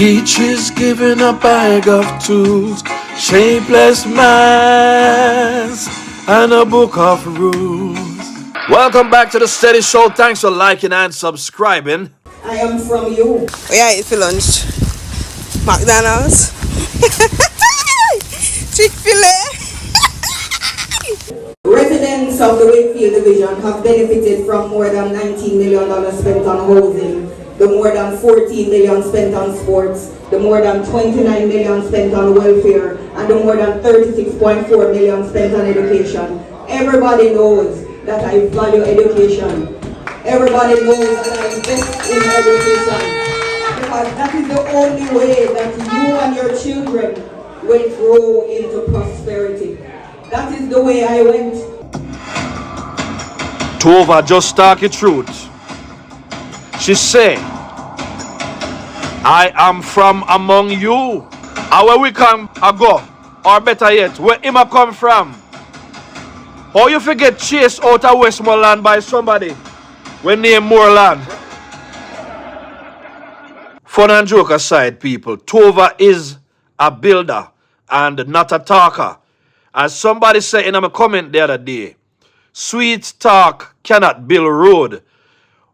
Each is given a bag of tools, shapeless mass, and a book of rules. Welcome back to the Steady Show. Thanks for liking and subscribing. I am from you. Where I eat for lunch? McDonald's? Chick-fil-A? Residents of the Wakefield Division have benefited from more than $19 million spent on housing, the more than $14 million spent on sports, the more than $29 million spent on welfare, and the more than $36.4 million spent on education. Everybody knows that I value education. Everybody knows that I invest in education. Because that is the only way that you and your children will grow into prosperity. That is the way I went. Tova just talk the truth. She say, I am from among you. And where we come a go, or better yet, where him a come from. Or you forget chased out of Westmoreland by somebody when named Moreland. Fun and joke aside, people, Tova is a builder and not a talker. As somebody said in a comment the other day, sweet talk cannot build road.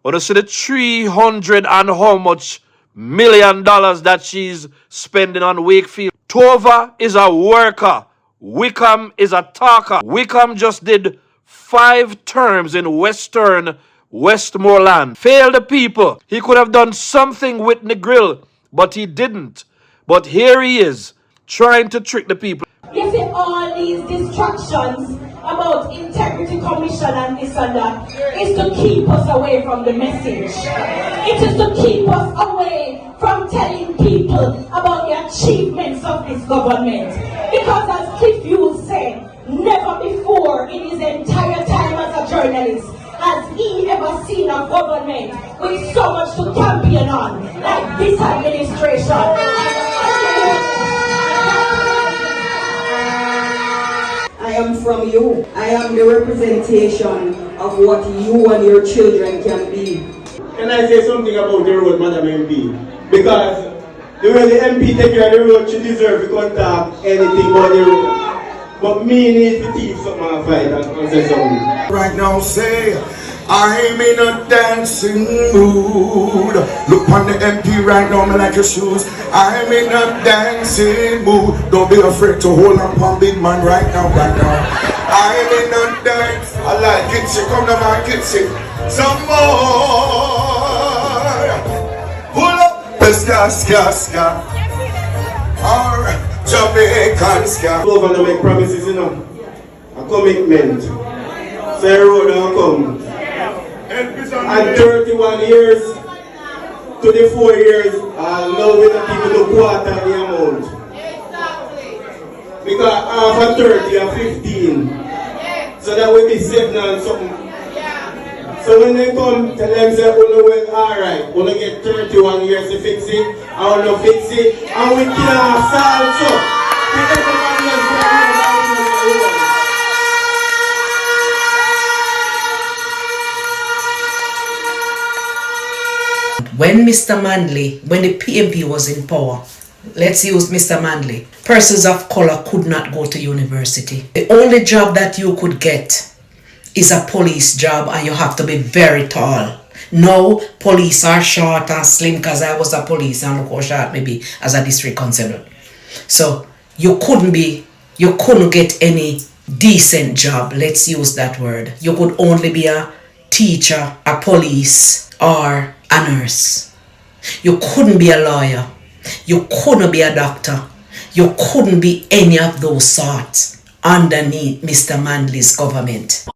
When you see the 300 and how much $1 million that she's spending on Wakefield. Tova is a worker. Wickham is a talker. Wickham just did 5 terms in Westmoreland. Failed the people. He could have done something with the grill, but he didn't. But here he is, trying to trick the people. You see all these distractions about integrity commission and this and that is to keep us away from the message. It is to keep us away from telling people about the achievements of this government. Because as Cliff Hughes said, never before in his entire time as a journalist has he ever seen a government with so much to champion on like this administration. I am from you. I am the representation of what you and your children can be. Can I say something about the road, Madam MP? Because the way the MP take care of the road, she deserves to contact anything about the road. But me need to teach something and fight and say something. Right now say, I'm in a dancing mood. Look on the MP right now, me like your shoes. I'm in a dancing mood. Don't be afraid to hold up on big man right now, right now. I'm in a dance. I like it, she come to my kitchen. Some more. Pull up the ska. Alright, Jamaican ska. Over to make promises, you know. A commitment. Say road and come. And 31 years to the 4 years, now we not even do quarter the amount. Because half a 30 and 15. So that will be 7 and something. So when they come, tell them say, oh no, well, alright, we'll get 31 years to fix it, I will fix it, and we can't solve so. When Mr. Manley, when the PMP was in power, let's use Mr. Manley, persons of color could not go to university. The only job that you could get is a police job, and you have to be very tall. Now, police are short and slim, because I was a police and look how short maybe as a district constable. So you couldn't get any decent job, let's use that word. You could only be a teacher, a police, or a nurse. You couldn't be a lawyer. You couldn't be a doctor. You couldn't be any of those sorts underneath Mr. Manley's government.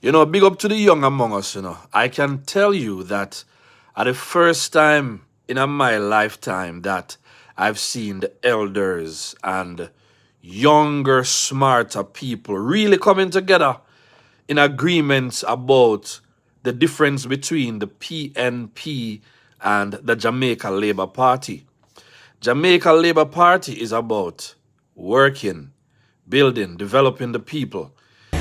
You know, big up to the young among us, you know. I can tell you that at the first time in my lifetime that I've seen the elders and younger, smarter people really coming together in agreement about the difference between the PNP and the Jamaica Labour Party. Jamaica Labour Party is about working, building, developing the people.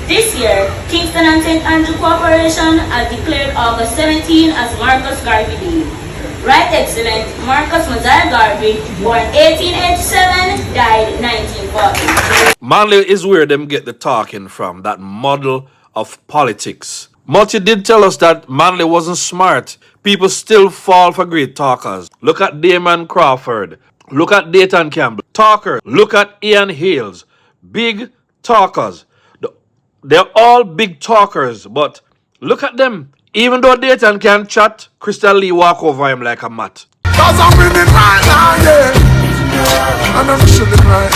This year, Kingston and St. Andrew Corporation has declared August 17 as Marcus Garvey Day. Right Excellent Marcus Mosiah Garvey, born 1887, died 1940. Manley is where them get the talking from, that model of politics. Multi did tell us that Manley wasn't smart. People still fall for great talkers. Look at Damon Crawford. Look at Dayton Campbell. Talker. Look at Ian Hales. Big talkers. They're all big talkers, but look at them. Even though Dayton can chat, Crystal Lee walk over him like a mat. Cause I'm winning right now, yeah. And I'm chilling right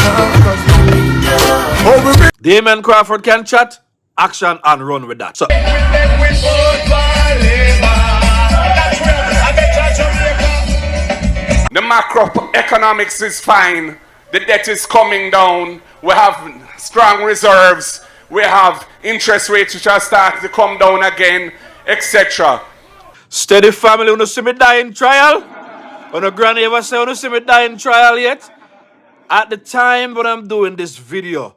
now. Over me. Damon Crawford can chat, action and run with that. So, the macroeconomics is fine. The debt is coming down. We have strong reserves. We have interest rates which are starting to come down again, etc. Steady family, wanna see me die in trial? When a granny ever say, wanna see me die in trial yet? At the time when I'm doing this video,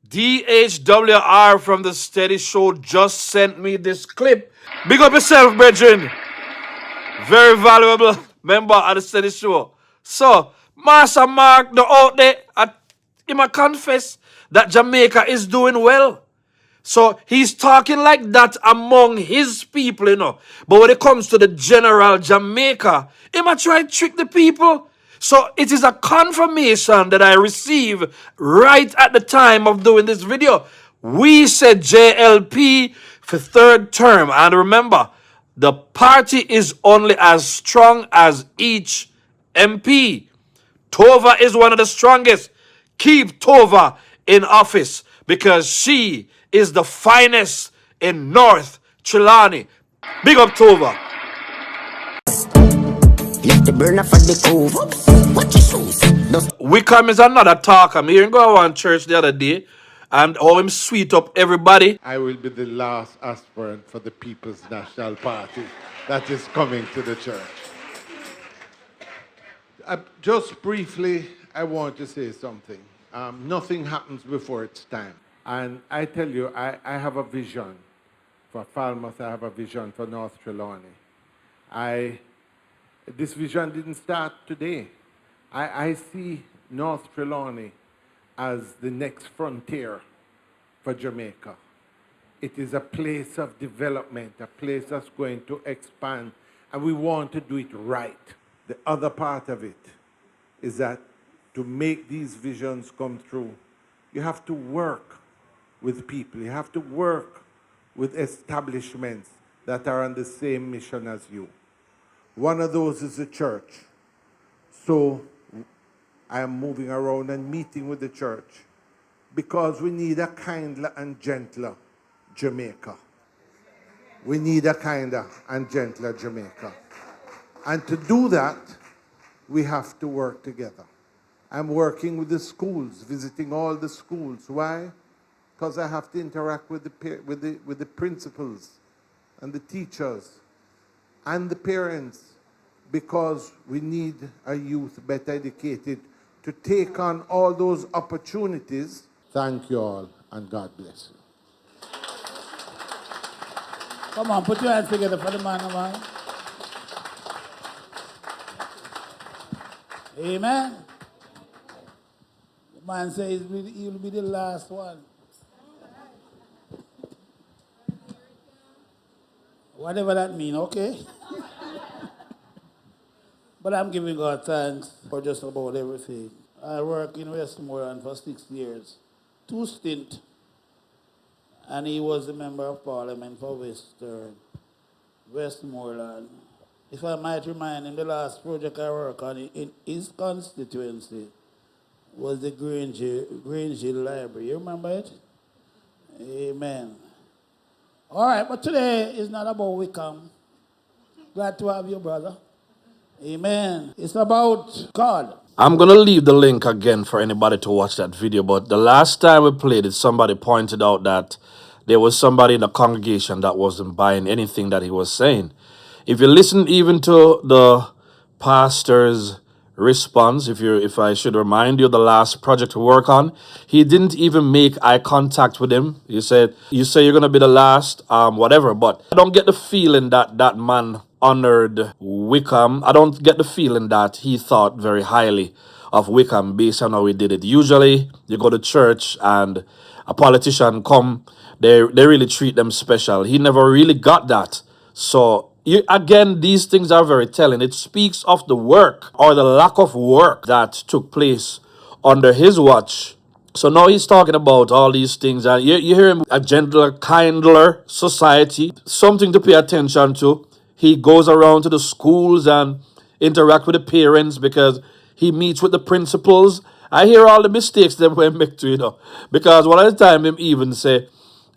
DHWR from the Steady Show just sent me this clip. Big up yourself, brethren. Very valuable member of the Steady Show. So, Master Mark, the out there, he might confess that Jamaica is doing well. So he's talking like that among his people, you know. But when it comes to the general Jamaica, he might try to trick the people. So it is a confirmation that I received right at the time of doing this video. We said JLP for third term. And remember, the party is only as strong as each MP. Tova is one of the strongest. Keep Tova in office because she is the finest in North Trelawny. Big up Tova. Wickham is another talker. I'm hearing go on church the other day and how him sweet up everybody. I will be the last aspirant for the People's National Party that is coming to the church. Just briefly, I want to say something. Nothing happens before its time. And I tell you, I have a vision for Falmouth. I have a vision for North Trelawny. This vision didn't start today. I see North Trelawny as the next frontier for Jamaica. It is a place of development, a place that's going to expand, and we want to do it right. The other part of it is that to make these visions come true, you have to work with people. You have to work with establishments that are on the same mission as you. One of those is the church. So I am moving around and meeting with the church because we need a kinder and gentler Jamaica. We need a kinder and gentler Jamaica. And to do that, we have to work together. I'm working with the schools, visiting all the schools. Why? Because I have to interact with the principals and the teachers and the parents, because we need a youth better educated to take on all those opportunities. Thank you all, and God bless you. Come on, put your hands together for the man. Amen. The man says he'll be the last one. Whatever that means, okay? But I'm giving God thanks for just about everything. I worked in Westmoreland for 6 years, 2 stints, and he was the Member of Parliament for Westmoreland. If I might remind him, the last project I worked on in his constituency was the Grange Library. You remember it? Amen. All right, but today is not about Wickham. Glad to have you, brother. Amen. It's about God. I'm going to leave the link again for anybody to watch that video. But the last time we played it, somebody pointed out that there was somebody in the congregation that wasn't buying anything that he was saying. If you listen even to the pastor's response, if I should remind you, the last project to work on, he didn't even make eye contact with him. He said, you say you're going to be the last, whatever. But I don't get the feeling that that man honored Wickham. I don't get the feeling that he thought very highly of Wickham based on how he did it. Usually, you go to church and a politician come, they really treat them special. He never really got that. So, again, these things are very telling. It speaks of the work or the lack of work that took place under his watch. So now he's talking about all these things, and you hear him, a gentler, kindler society, something to pay attention to. He goes around to the schools and interact with the parents because he meets with the principals. I hear all the mistakes that we make too, because one of the time him even say,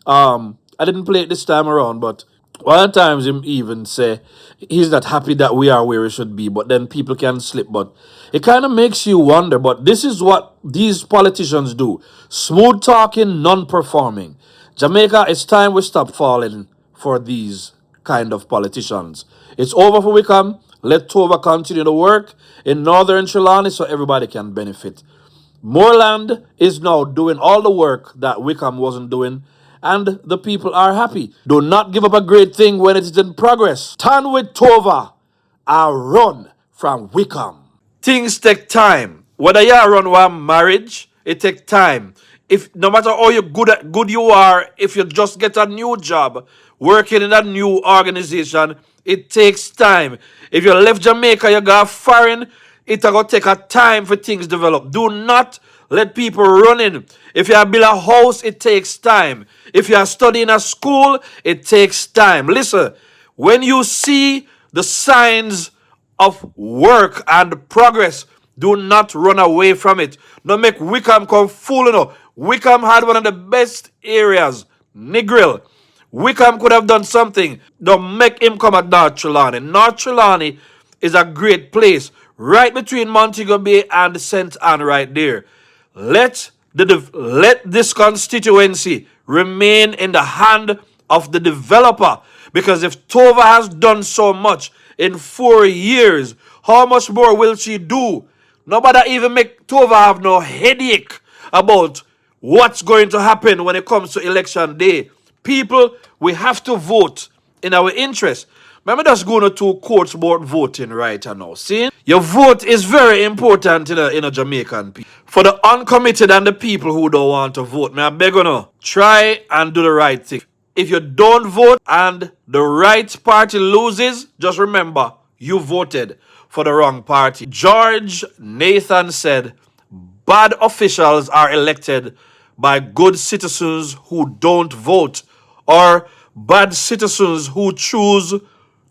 I didn't play it this time around, but one of the times him even say he's not happy that we are where we should be, but then people can slip. But it kind of makes you wonder, but this is what these politicians do. Smooth talking, non-performing. Jamaica, it's time we stop falling for these kind of politicians. It's over for Wickham. Let Tova continue to work in Northern Trelawny so everybody can benefit. Moreland is now doing all the work that Wickham wasn't doing, and the people are happy. Do not give up a great thing when it is in progress. Stand with Tova and run from Wickham. Things take time. Whether you run one marriage, it takes time. If no matter how good you are, if you just get a new job, working in a new organization, it takes time. If you left Jamaica, you go foreign, it's going to take a time for things to develop. Do not let people run in. If you build a house, it takes time. If you are studying a school, it takes time. Listen, when you see the signs of work and progress, do not run away from it. Don't make Wickham come fool. Wickham had one of the best areas, Negril. Wickham could have done something. Don't make him come at North Trelawny. North Trelawny is a great place, right between Montego Bay and St. Anne right there. Let this constituency remain in the hand of the developer. Because if Tova has done so much in 4 years, how much more will she do? Nobody even make Tova have no headache about what's going to happen when it comes to election day. People, we have to vote in our interest. Remember just going to 2 courts about voting right now. See? Your vote is very important in a Jamaican people. For the uncommitted and the people who don't want to vote, may I beg you, try and do the right thing. If you don't vote and the right party loses, just remember, you voted for the wrong party. George Nathan said, bad officials are elected by good citizens who don't vote, or bad citizens who choose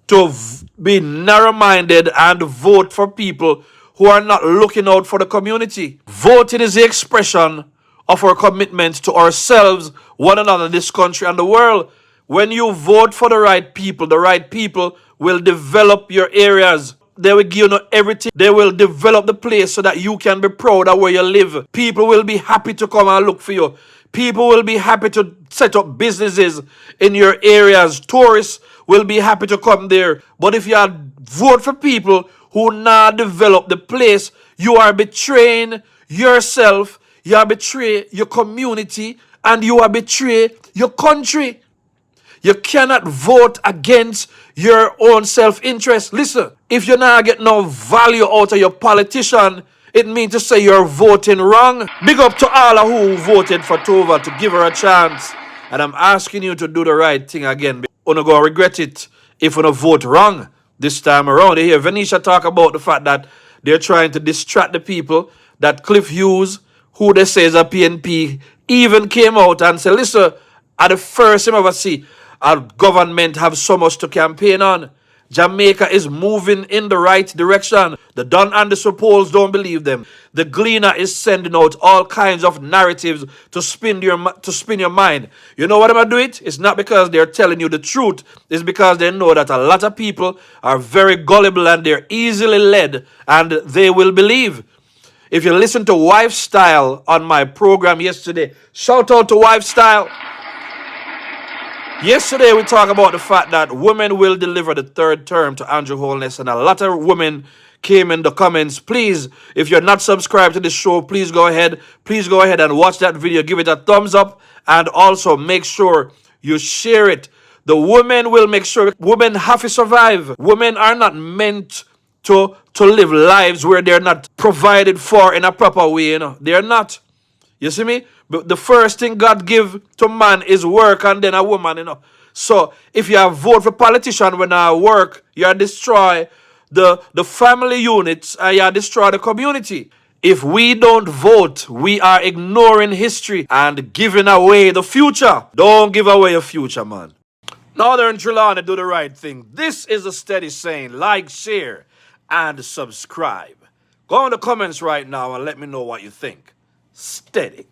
to be narrow-minded and vote for people who are not looking out for the community. Voting is the expression of our commitment to ourselves, one another, this country, and the world. When you vote for the right people will develop your areas. They will give you everything. They will develop the place so that you can be proud of where you live. People will be happy to come and look for you. People will be happy to set up businesses in your areas. Tourists will be happy to come there. But if you vote for people who not develop the place, you are betraying yourself, you are betraying your community, and you are betraying your country. You cannot vote against your own self-interest. Listen, if you not get no value out of your politician, it means to say you're voting wrong. Big up to all who voted for Tova to give her a chance. And I'm asking you to do the right thing again. You're going to regret it if you don't vote wrong this time around. You hear Venetia talk about the fact that they're trying to distract the people, that Cliff Hughes, who they say is a PNP, even came out and said, listen, at the first time I ever see a government have so much to campaign on. Jamaica is moving in the right direction. The Don Anderson polls don't believe them. The Gleaner is sending out all kinds of narratives to spin your mind. You know what I'm going to do it? It's not because they're telling you the truth. It's because they know that a lot of people are very gullible and they're easily led and they will believe. If you listen to Wifestyle on my program yesterday, shout out to Wifestyle. Yesterday, we talked about the fact that women will deliver the third term to Andrew Holness, and a lot of women came in the comments. Please, if you're not subscribed to the show, please go ahead. Please go ahead and watch that video. Give it a thumbs up, and also make sure you share it. The women will make sure. Women have to survive. Women are not meant to live lives where they're not provided for in a proper way. You know, they're not. You see me? But the first thing God give to man is work and then a woman, you know. So if you vote for politician when I work, you destroy the family units and you destroy the community. If we don't vote, we are ignoring history and giving away the future. Don't give away your future, man. Northern Trelawny, do the right thing. This is a steady saying. Like, share, and subscribe. Go in the comments right now and let me know what you think. Steady.